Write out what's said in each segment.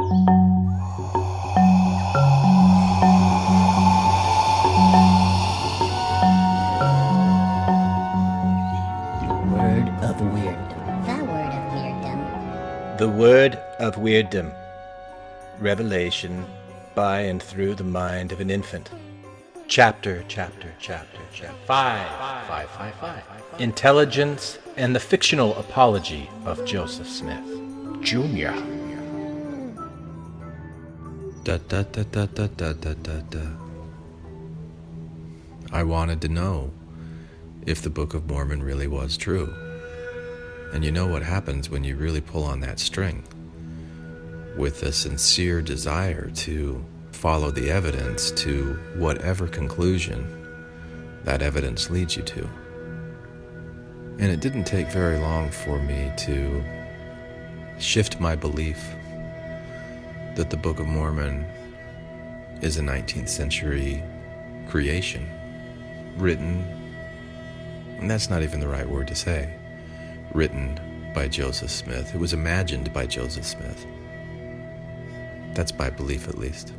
The Word of Weirdom. Revelation by and through the mind of an infant. Chapter 5. Intelligence and the Fictional Apology of Joseph Smith, Jr. I wanted to know if the Book of Mormon really was true. And you know what happens when you really pull on that string with a sincere desire to follow the evidence to whatever conclusion that evidence leads you to. And it didn't take very long for me to shift my belief that the Book of Mormon is a 19th century creation, written, and that's not even the right word to say, written by Joseph Smith. It was imagined by Joseph Smith. That's my belief, at least.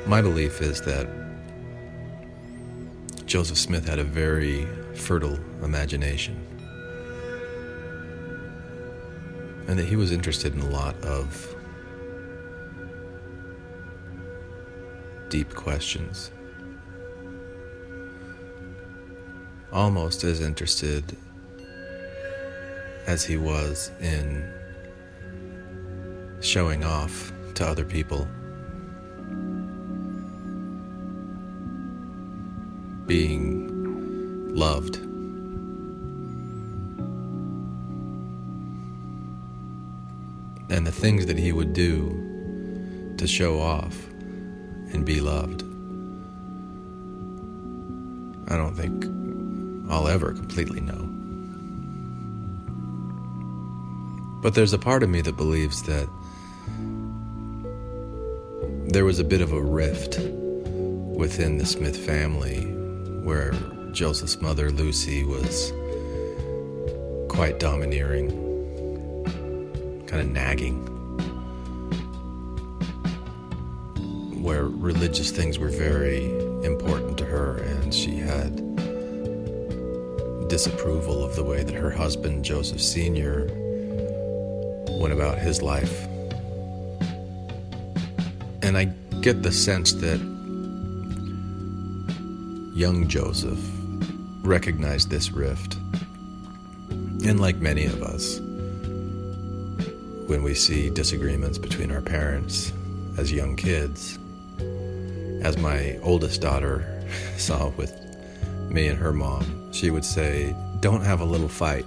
My belief is that Joseph Smith had a very fertile imagination, and that he was interested in a lot of deep questions, almost as interested as he was in showing off to other people, being loved, and the things that he would do to show off and be loved. I don't think I'll ever completely know. But there's a part of me that believes that there was a bit of a rift within the Smith family where Joseph's mother, Lucy, was quite domineering, kind of nagging, where religious things were very important to her, and she had disapproval of the way that her husband, Joseph Sr., went about his life. And I get the sense that young Joseph recognized this rift. And like many of us, when we see disagreements between our parents as young kids, as my oldest daughter saw with me and her mom, she would say, "Don't have a little fight."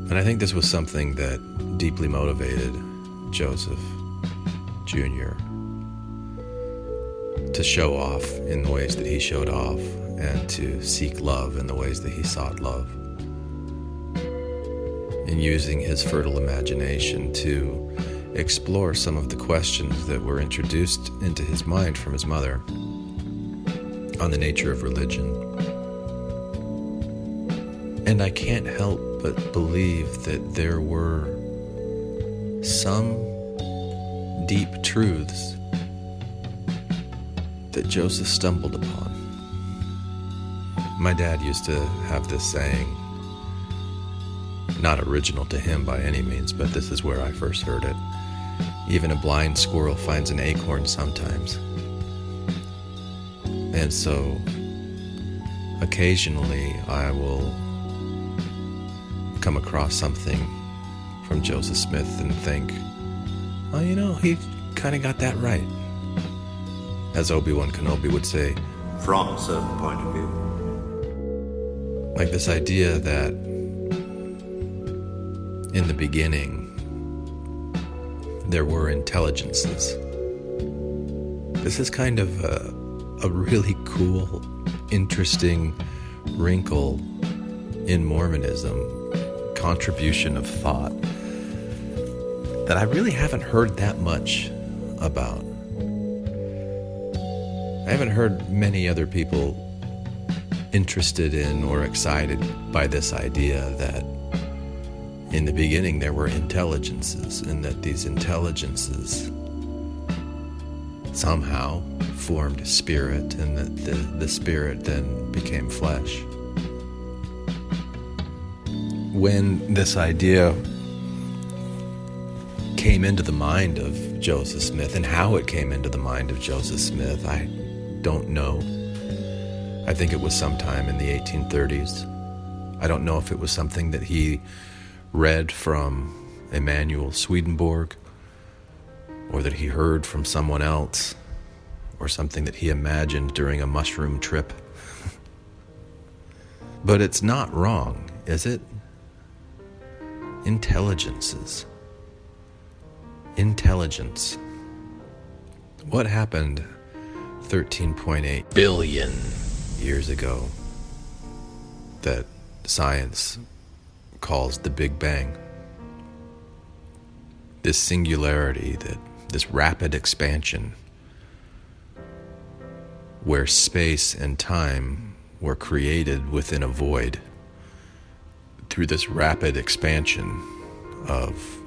And I think this was something that deeply motivated Joseph Jr. to show off in the ways that he showed off and to seek love in the ways that he sought love. And using his fertile imagination to explore some of the questions that were introduced into his mind from his mother on the nature of religion. And I can't help but believe that there were some deep truths that Joseph stumbled upon. My dad used to have this saying, not original to him by any means, but this is where I first heard it. Even a blind squirrel finds an acorn sometimes. And so occasionally I will come across something from Joseph Smith and think, oh, you know, he kind of got that right. As Obi-Wan Kenobi would say, from a certain point of view. Like this idea that in the beginning there were intelligences. This is kind of a really cool, interesting wrinkle in Mormonism, contribution of thought, that I really haven't heard that much about. I haven't heard many other people interested in or excited by this idea that in the beginning there were intelligences, and that these intelligences somehow formed spirit, and that the spirit then became flesh. When this idea came into the mind of Joseph Smith, and how it came into the mind of Joseph Smith, I don't know. I think it was sometime in the 1830s. I don't know if it was something that he read from Emanuel Swedenborg, or that he heard from someone else, or something that he imagined during a mushroom trip. But it's not wrong, is it? Intelligences. Intelligence. What happened 13.8 billion years ago that science calls the Big Bang? This singularity, this rapid expansion, where space and time were created within a void through this rapid expansion of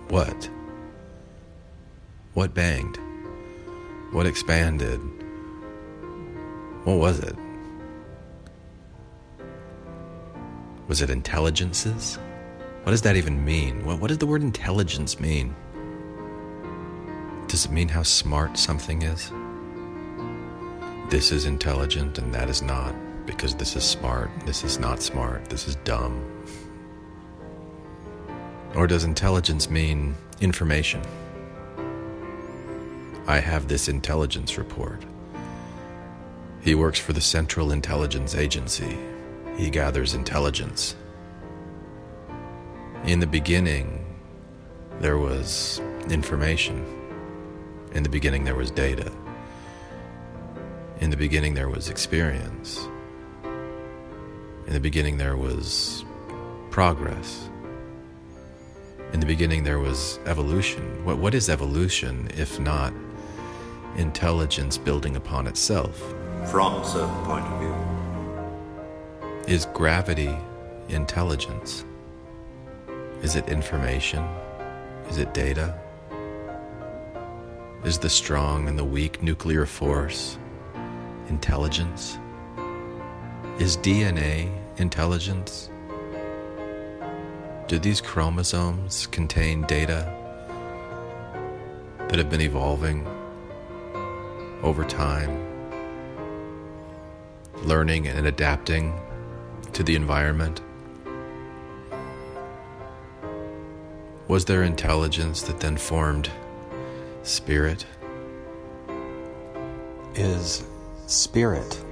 what? What banged? What expanded? What was it? Was it intelligences? What does that even mean? What does the word intelligence mean? Does it mean how smart something is? This is intelligent and that is not, because this is smart, this is not smart, this is dumb. Or does intelligence mean information? I have this intelligence report. He works for the Central Intelligence Agency. He gathers intelligence. In the beginning, there was information. In the beginning, there was data. In the beginning, there was experience. In the beginning, there was progress. In the beginning, there was evolution. What is evolution if not intelligence building upon itself? From a certain point of view. Is gravity intelligence? Is it information? Is it data? Is the strong and the weak nuclear force intelligence? Is DNA intelligence? Do these chromosomes contain data that have been evolving over time, learning and adapting to the environment? Was there intelligence that then formed spirit? Is spirit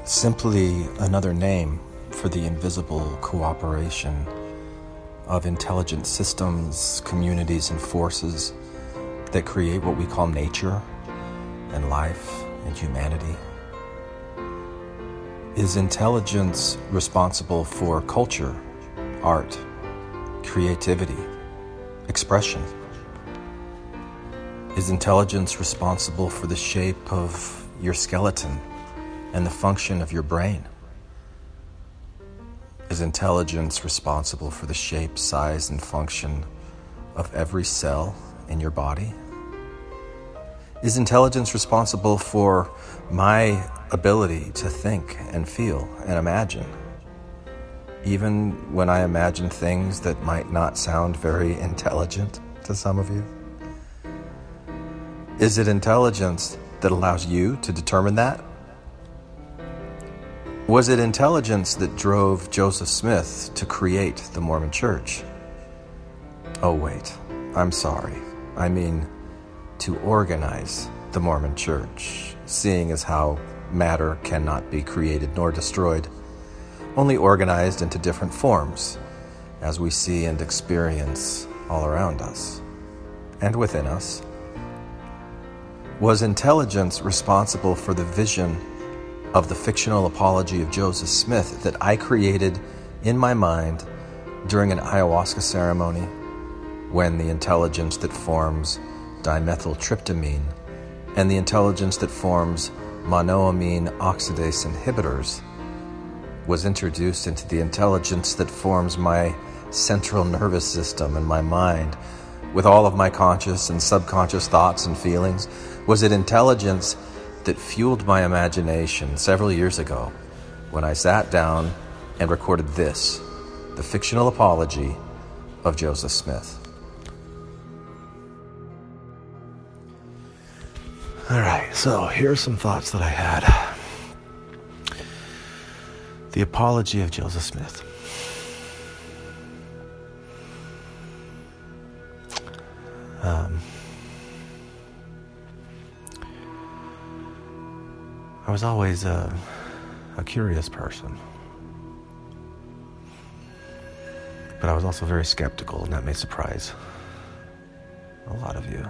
simply another name for the invisible cooperation of intelligent systems, communities, and forces that create what we call nature and life and humanity? Is intelligence responsible for culture, art, creativity, expression? Is intelligence responsible for the shape of your skeleton and the function of your brain? Is intelligence responsible for the shape, size, and function of every cell in your body? Is intelligence responsible for my ability to think and feel and imagine, even when I imagine things that might not sound very intelligent to some of you? Is it intelligence that allows you to determine that? Was it intelligence that drove Joseph Smith to create the Mormon Church? Oh wait, I'm sorry. I mean, to organize the Mormon Church, seeing as how matter cannot be created nor destroyed, only organized into different forms, as we see and experience all around us and within us. Was intelligence responsible for the vision of the fictional apology of Joseph Smith that I created in my mind during an ayahuasca ceremony, when the intelligence that forms dimethyltryptamine and the intelligence that forms monoamine oxidase inhibitors was introduced into the intelligence that forms my central nervous system and my mind, with all of my conscious and subconscious thoughts and feelings? Was it intelligence that fueled my imagination several years ago when I sat down and recorded this, the fictional apology of Joseph Smith? All right, so here's some thoughts that I had. The apology of Joseph Smith. I was always a curious person, but I was also very skeptical, and that may surprise a lot of you.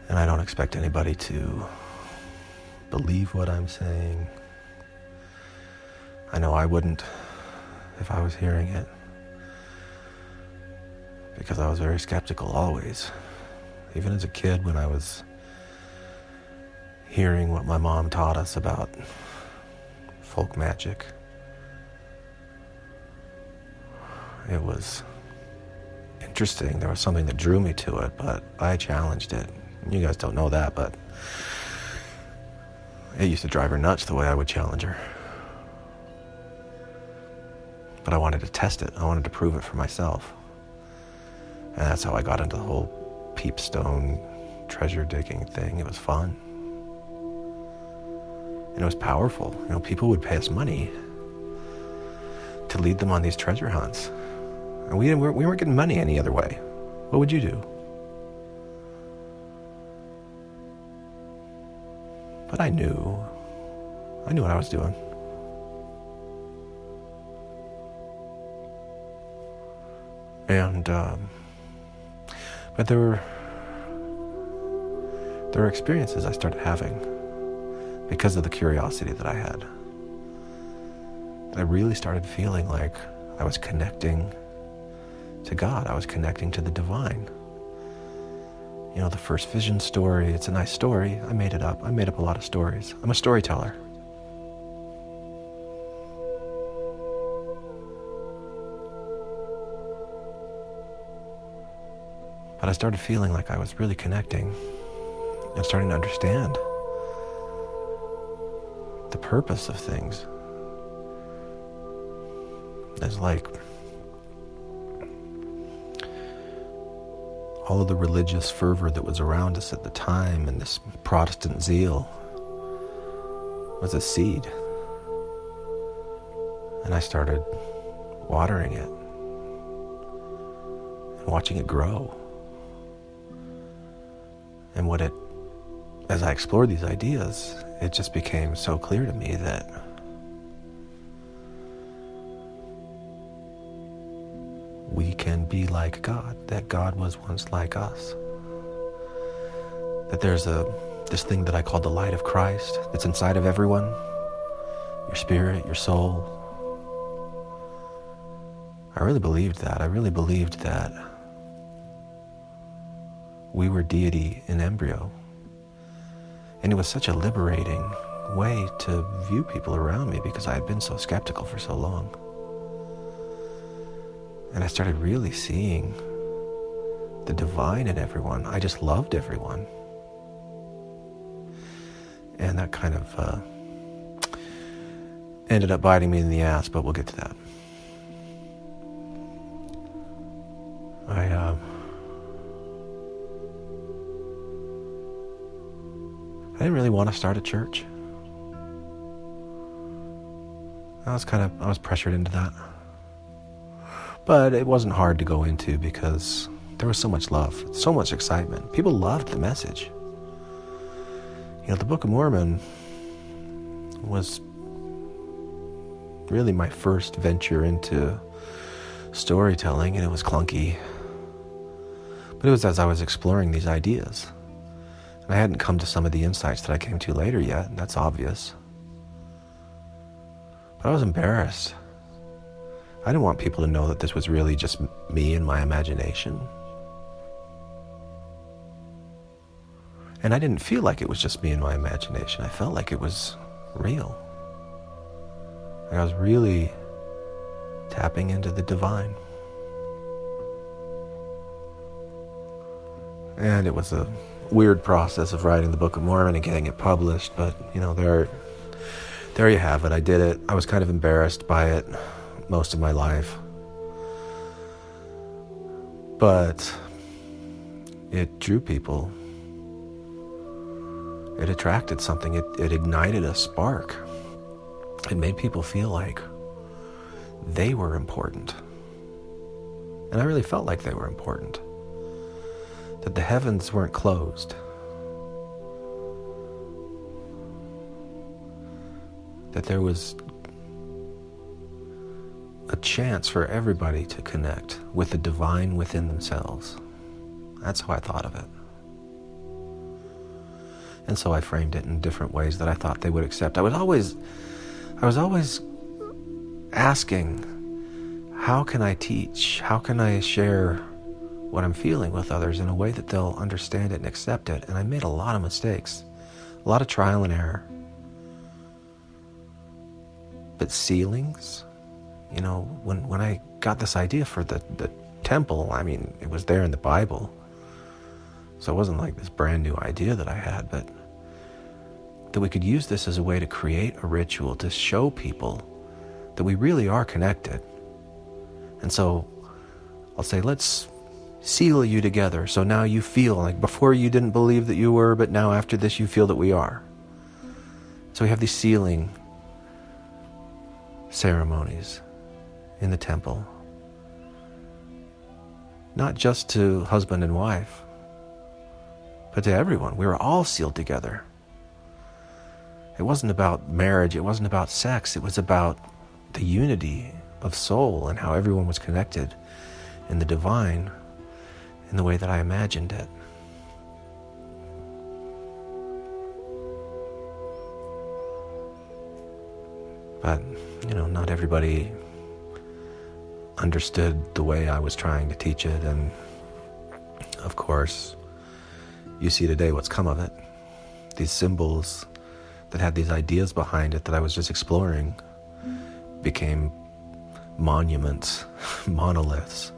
And I don't expect anybody to believe what I'm saying. I know I wouldn't if I was hearing it, because I was very skeptical always. Even as a kid, when I was hearing what my mom taught us about folk magic, it was interesting. There was something that drew me to it, but I challenged it. You guys don't know that, but it used to drive her nuts the way I would challenge her. But I wanted to test it. I wanted to prove it for myself. And that's how I got into the whole peepstone treasure digging thing. It was fun. And it was powerful. You know, people would pay us money to lead them on these treasure hunts. And we weren't getting money any other way. What would you do? But I knew what I was doing. And, but there were experiences I started having because of the curiosity that I had. I really started feeling like I was connecting to God. I was connecting to the divine. You know, the first vision story, it's a nice story. I made it up. I made up a lot of stories. I'm a storyteller. But I started feeling like I was really connecting and starting to understand the purpose of things. It's like all of the religious fervor that was around us at the time and this Protestant zeal was a seed. And I started watering it and watching it grow. And as I explored these ideas, it just became so clear to me that we can be like God, that God was once like us. That there's this thing that I call the light of Christ that's inside of everyone, your spirit, your soul. I really believed that. I really believed that we were deity in embryo. And it was such a liberating way to view people around me because I had been so skeptical for so long. And I started really seeing the divine in everyone. I just loved everyone. And that kind of ended up biting me in the ass, but we'll get to that. I didn't really want to start a church. I was pressured into that. But it wasn't hard to go into because there was so much love, so much excitement. People loved the message. You know, the Book of Mormon was really my first venture into storytelling, and it was clunky. But it was as I was exploring these ideas. And I hadn't come to some of the insights that I came to later yet, and that's obvious. But I was embarrassed. I didn't want people to know that this was really just me and my imagination. And I didn't feel like it was just me and my imagination. I felt like it was real. I was really tapping into the divine. And it was a weird process of writing the Book of Mormon and getting it published, but there you have it. I did it. I was kind of embarrassed by it most of my life. But it drew people. It attracted something. It ignited a spark. It made people feel like they were important. And I really felt like they were important. That the heavens weren't closed. That there was a chance for everybody to connect with the divine within themselves. That's how I thought of it. And so I framed it in different ways that I thought they would accept. I was always asking, how can I teach? How can I share what I'm feeling with others in a way that they'll understand it and accept it? And I made a lot of mistakes, a lot of trial and error. But sealings, when I got this idea for the temple, I mean, it was there in the Bible. So it wasn't like this brand new idea that I had, but that we could use this as a way to create a ritual to show people that we really are connected. And so I'll say, let's seal you together. So now you feel like before you didn't believe that you were, but now after this you feel that we are. So we have these sealing ceremonies in the temple. Not just to husband and wife, but to everyone. We were all sealed together. It wasn't about marriage, it wasn't about sex, it was about the unity of soul and how everyone was connected in the divine in the way that I imagined it. But, not everybody understood the way I was trying to teach it, and of course, you see today what's come of it. These symbols that had these ideas behind it that I was just exploring became monuments, monoliths,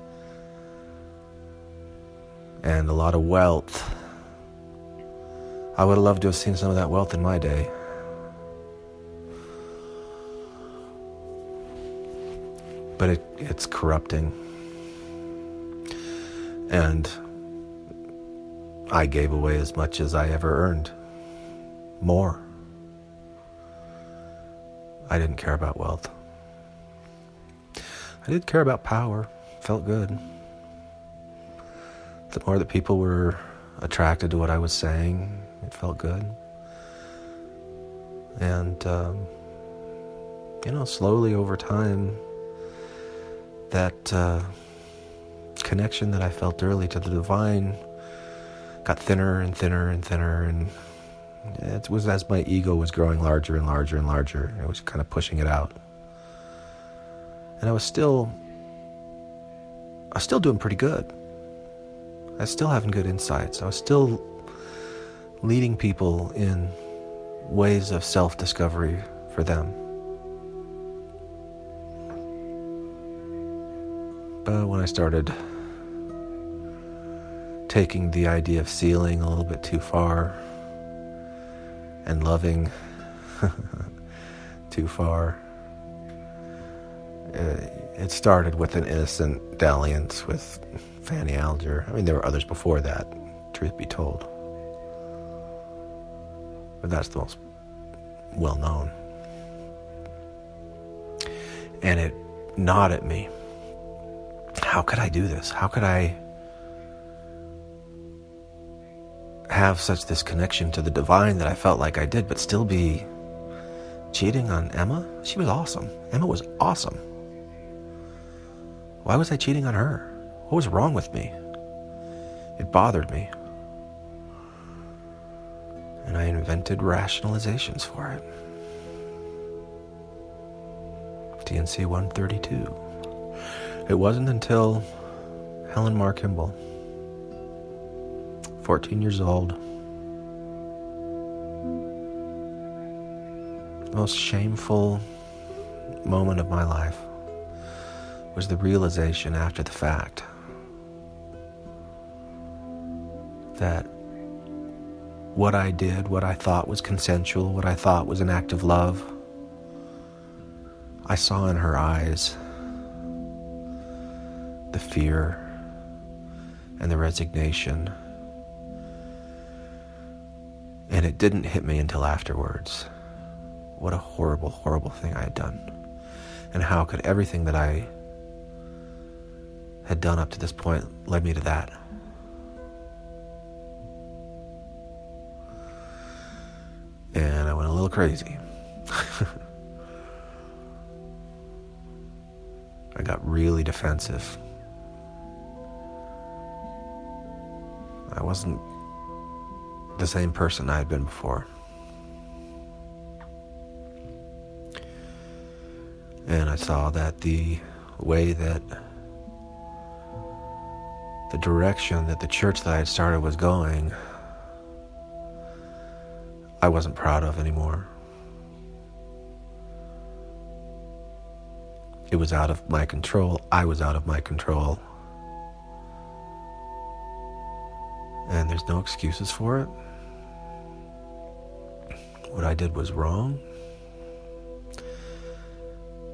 and a lot of wealth. I would have loved to have seen some of that wealth in my day. But it's corrupting. And I gave away as much as I ever earned. More. I didn't care about wealth. I did care about power. Felt good. The more that people were attracted to what I was saying, it felt good. And, slowly over time, that connection that I felt early to the divine got thinner and thinner and thinner, and it was as my ego was growing larger and larger and larger. I was kind of pushing it out. And I was still doing pretty good. I was still having good insights. I was still leading people in ways of self-discovery for them. But when I started taking the idea of sealing a little bit too far and loving too far, it started with an innocent dalliance with Fanny Alger. I mean, there were others before that, truth be told. But that's the most well-known. And it gnawed at me. How could I do this? How could I have such this connection to the divine that I felt like I did, but still be cheating on Emma? She was awesome. Emma was awesome. Why was I cheating on her? What was wrong with me? It bothered me. And I invented rationalizations for it. DNC 132. It wasn't until Helen Mar Kimball, 14 years old, the most shameful moment of my life was the realization after the fact that what I did, what I thought was consensual, what I thought was an act of love, I saw in her eyes the fear and the resignation. And it didn't hit me until afterwards. What a horrible, horrible thing I had done. And how could everything that I had done up to this point led me to that? And I went a little crazy. I got really defensive. I wasn't the same person I had been before. And I saw that the way that the direction that the church that I had started was going, I wasn't proud of anymore. It was out of my control. I was out of my control. And there's no excuses for it. What I did was wrong.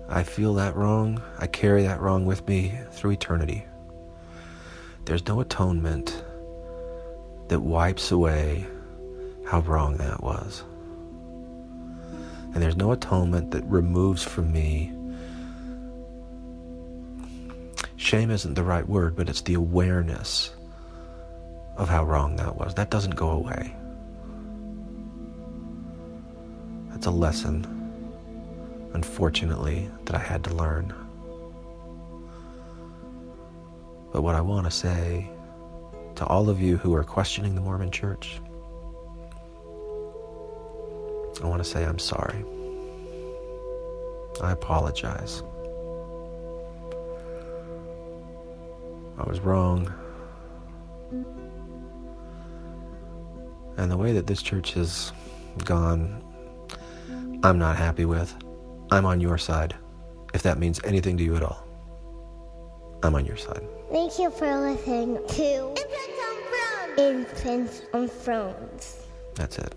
I feel that wrong. I carry that wrong with me through eternity. There's no atonement that wipes away how wrong that was. And there's no atonement that removes from me. Shame isn't the right word, but it's the awareness of how wrong that was. That doesn't go away. That's a lesson, unfortunately, that I had to learn. But what I want to say to all of you who are questioning the Mormon Church, I want to say I'm sorry. I apologize. I was wrong. And the way that this church has gone, I'm not happy with. I'm on your side, if that means anything to you at all. I'm on your side. Thank you for listening to Infants on Thrones. That's it.